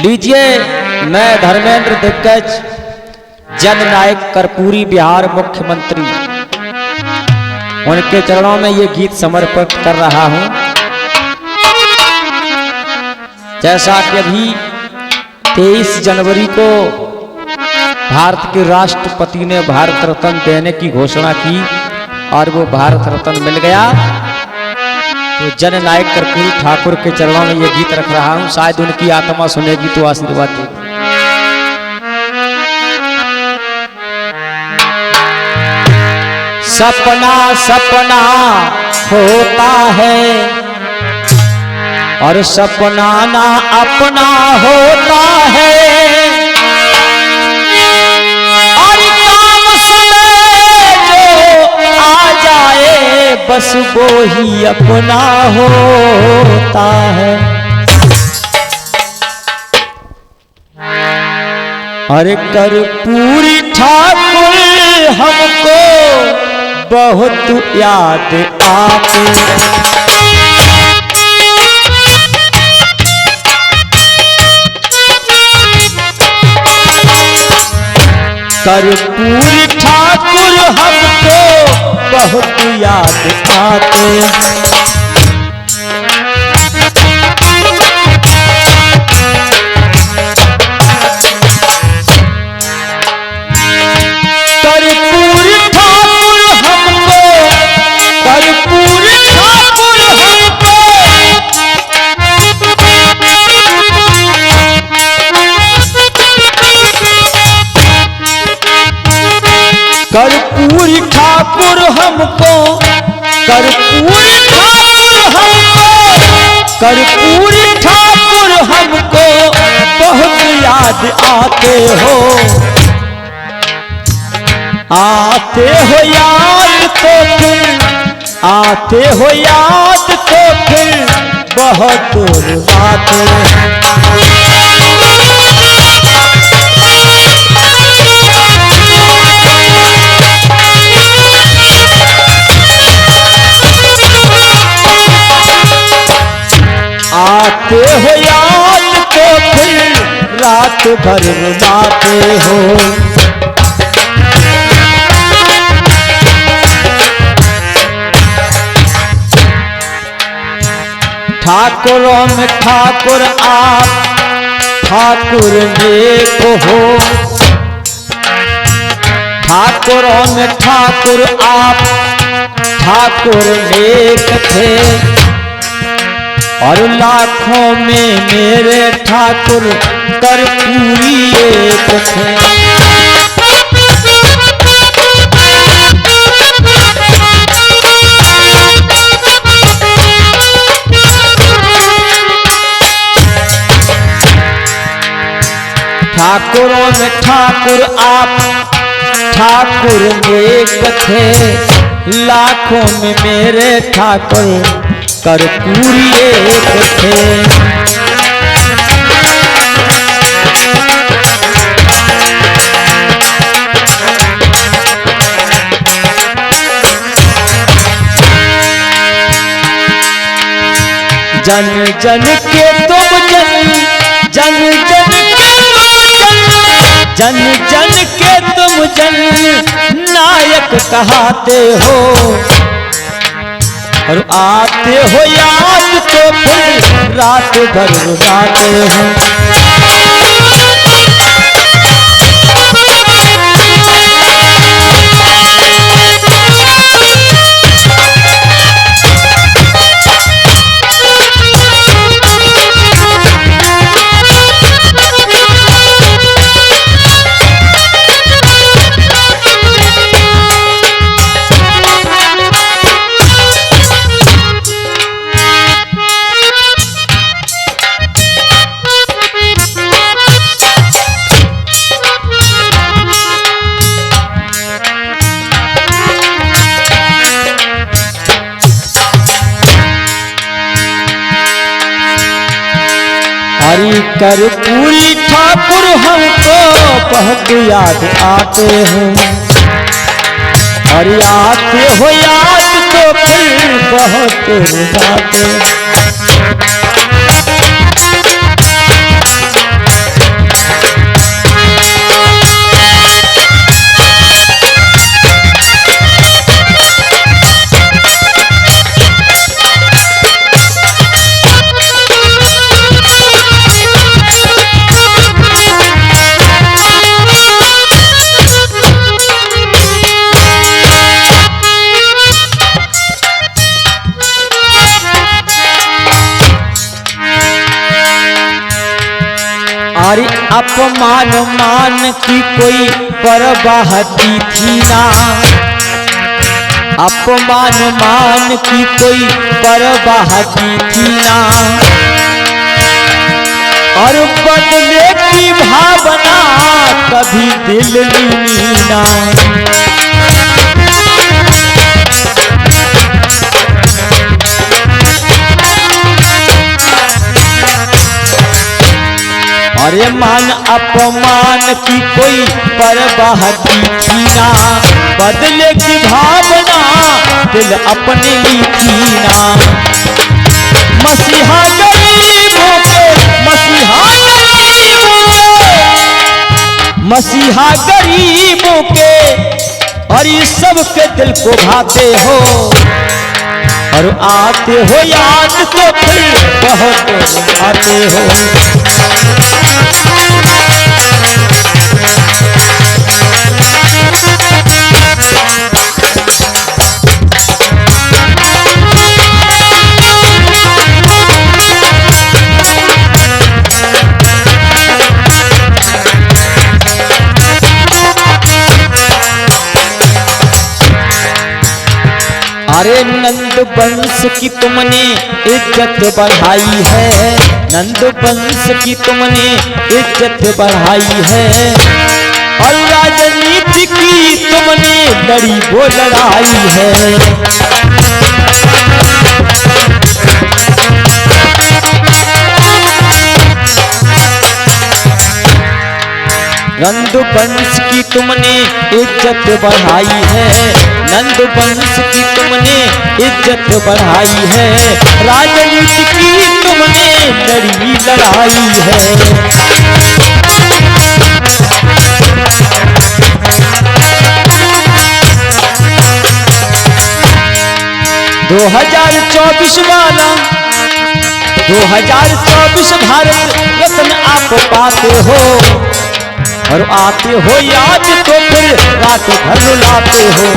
लीजिए, मैं धर्मेंद्र दिग्गज, जननायक कर्पूरी बिहार मुख्यमंत्री, उनके चरणों में ये गीत समर्पित कर रहा हूं। जैसा कि अभी 23 जनवरी को भारत के राष्ट्रपति ने भारत रत्न देने की घोषणा की और वो भारत रत्न मिल गया, तो जननायक कर्पूरी ठाकुर के चरणों में ये गीत रख रहा हूं। शायद उनकी आत्मा सुनेगी तो आशीर्वाद देगी। सपना सपना होता है और सपना ना अपना होता है, और काम समय जो आ जाए बस वो ही अपना होता है। अरे कर्पूरी ठाकुर हमको बहुत याद आते, कर्पूरी ठाकुर हमको बहुत याद आते। कर्पूरी ठाकुर हमको, कर्पूरी ठाकुर हमको, कर्पूरी ठाकुर हमको बहुत याद आते हो। आते हो याद तो फिर, आते हो याद तो फिर बहुत रुलाते। आते हो याद तो फिर रात भर रुलाते हो। ठाकुरों में ठाकुर आप, ठाकुर नेक हो। ठाकुरों में ठाकुर आप, ठाकुर नेक थे, और लाखों में मेरे ठाकुर कर्पूरी एक थे। ठाकुरों में ठाकुर आप, ठाकुर एक थे, लाखों में मेरे ठाकुर कर्पूरी एक थे। जन जन के तुम जन, जन जन के जन जन के तुम जन नायक कहते हो, और आते हो याद तो फिर रात भर रुलाते हो। हरि कर्पूरी ठाकुर हमको बहुत याद आते हो, और आते हो याद तो फिर बहुत रुलाते। अरे अपमान मान की कोई परवाह की थी ना, अपमान मान की कोई परवाह की थी ना, और बदले की भावना कभी दिल ली ना। अरे मान अपमान की कोई परवाह की थी ना, बदले की भावना दिल अपने ली थी ना। मसीहा गरीबों के, मसीहा मसीहा गरीबों के, और ये सब के दिल को भाते हो, और आते हो याद तो फिर बहुत आते हो। अरे नंद वंश की तुमने इज्जत बढ़ाई है, नंद वंश की तुमने इज्जत बढ़ाई है, और राजनीति की तुमने लड़ी वो लड़ाई है। नंद वंश की तुमने इज्जत बढ़ाई है, नंद वंश की तुमने इज्जत बढ़ाई है, राजनीति की तुमने लड़ी लड़ाई है। 2024 वाला 2024 भारत रत्न आप पाते हो, और आते हो याद तो फिर रात भर रुलाते हो।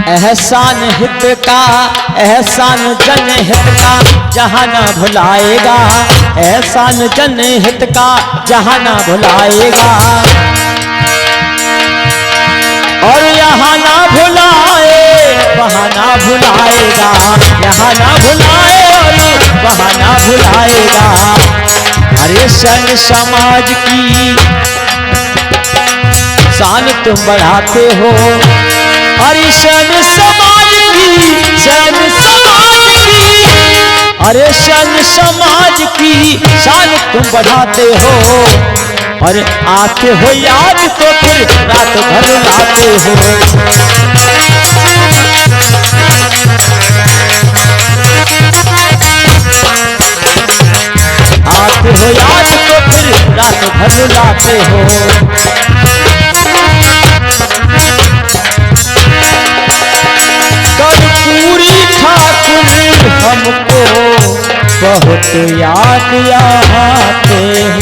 एहसान हित का, एहसान जन हित का जहाँ ना भुलाएगा, एहसान जन हित का जहाँ ना भुलाएगा, और यहाँ ना भुलाए वहाँ ना भुलाएगा, यहाँ ना भुलाए और वहाँ ना भुलाएगा। अरे सन समाज की शान तुम बढ़ाते हो, अरे सन समाज की, सन समाज की, अरे सन समाज की शान तुम बढ़ाते हो, और आते हो याद तो फिर रात भर लाते हो। आते हो याद तो फिर रात भर लाते हो। कर्पूरी ठाकुर हमको बहुत याद आते हैं।